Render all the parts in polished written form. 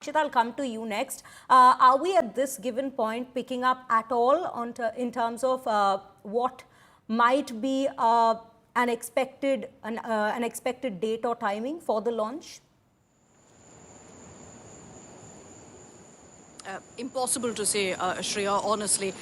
Shit, I'll come to you next. Are we at this given point picking up at all in terms of what might be an expected date or timing for the launch? Impossible to say, Shreya, honestly.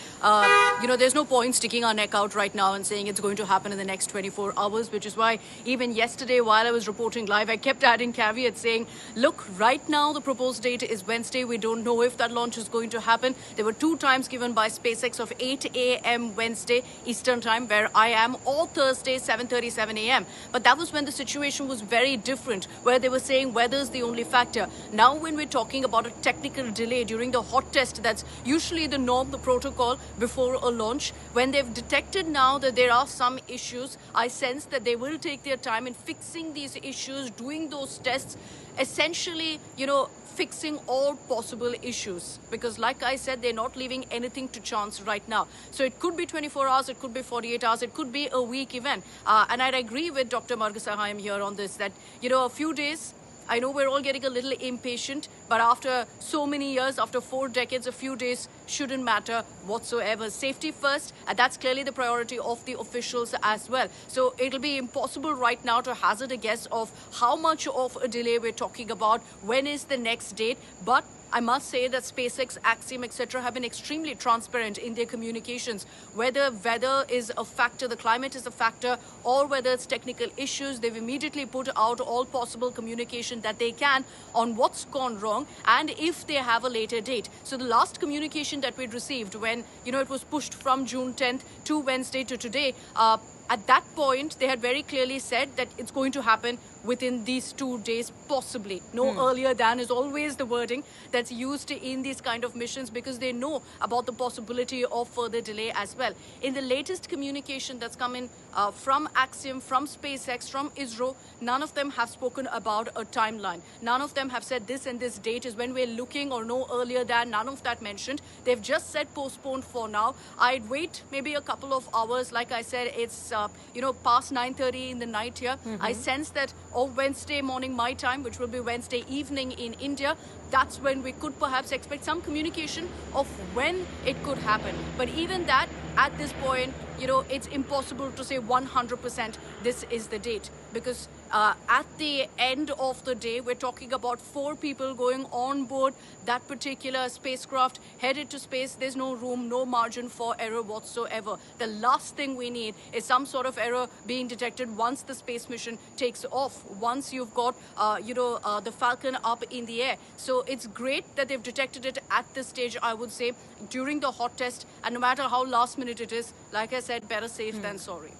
There's no point sticking our neck out right now and saying it's going to happen in the next 24 hours, which is why even yesterday while I was reporting live, I kept adding caveats saying, look, right now the proposed date is Wednesday. We don't know if that launch is going to happen. There were 2 times given by SpaceX of 8 a.m. Wednesday Eastern time, where I am, or Thursday 7:37 a.m. But that was when the situation was very different, where they were saying weather's the only factor. Now when we're talking about a technical delay during the hot test, that's usually the norm, the protocol before a launch. When they've detected now that there are some issues, I sense that they will take their time in fixing these issues, doing those tests, essentially, fixing all possible issues. Because like I said, they're not leaving anything to chance right now. So it could be 24 hours, it could be 48 hours, it could be a week event. And I'd agree with Dr. Margasahayam here on this, that, a few days, I know we're all getting a little impatient, but after so many years, after 4 decades, a few days shouldn't matter whatsoever. Safety first, and that's clearly the priority of the officials as well. So it'll be impossible right now to hazard a guess of how much of a delay we're talking about, when is the next date, but I must say that SpaceX, Axiom, etc. have been extremely transparent in their communications. Whether weather is a factor, the climate is a factor, or whether it's technical issues, they've immediately put out all possible communication that they can on what's gone wrong and if they have a later date. So the last communication that we'd received when, it was pushed from June 10th to Wednesday to today, at that point, they had very clearly said that it's going to happen within these 2 days, possibly. No earlier than is always the wording that's used in these kind of missions, because they know about the possibility of further delay as well. In the latest communication that's come in from Axiom, from SpaceX, from ISRO, none of them have spoken about a timeline. None of them have said this and this date is when we're looking, or no earlier than. None of that mentioned. They've just said postponed for now. I'd wait maybe a couple of hours. Like I said, it's past 9:30 in the night here. I sense that on Wednesday morning my time, which will be Wednesday evening in India, that's when we could perhaps expect some communication of when it could happen. But even that, at this point, it's impossible to say 100% this is the date, because at the end of the day, we're talking about 4 people going on board that particular spacecraft, headed to space. There's no room, no margin for error whatsoever. The last thing we need is some sort of error being detected once the space mission takes off, once you've got, the Falcon up in the air. So it's great that they've detected it at this stage, I would say, during the hot test. And no matter how last minute it is, like I said, better safe than sorry.